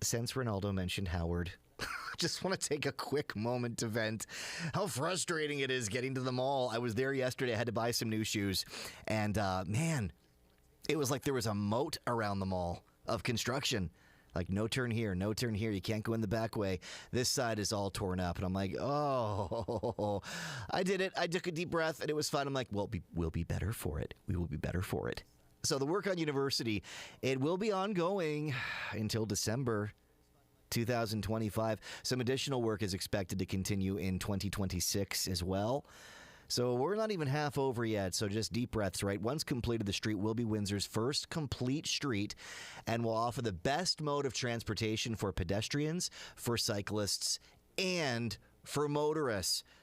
since Ronaldo mentioned Howard, just want to take a quick moment to vent how frustrating it is getting to the mall. I was there yesterday. I had to buy some new shoes. And man, it was like there was a moat around the mall of construction. Like, no turn here, no turn here. You can't go in the back way. This side is all torn up. And I'm like, oh, I did it. I took a deep breath, and it was fun. I'm like, well, we'll be better for it. We will be better for it. So the work on University, it will be ongoing until December 2025. Some additional work is expected to continue in 2026 as well. So we're not even half over yet, so just deep breaths, right? Once completed, the street will be Windsor's first complete street and will offer the best mode of transportation for pedestrians, for cyclists, and for motorists.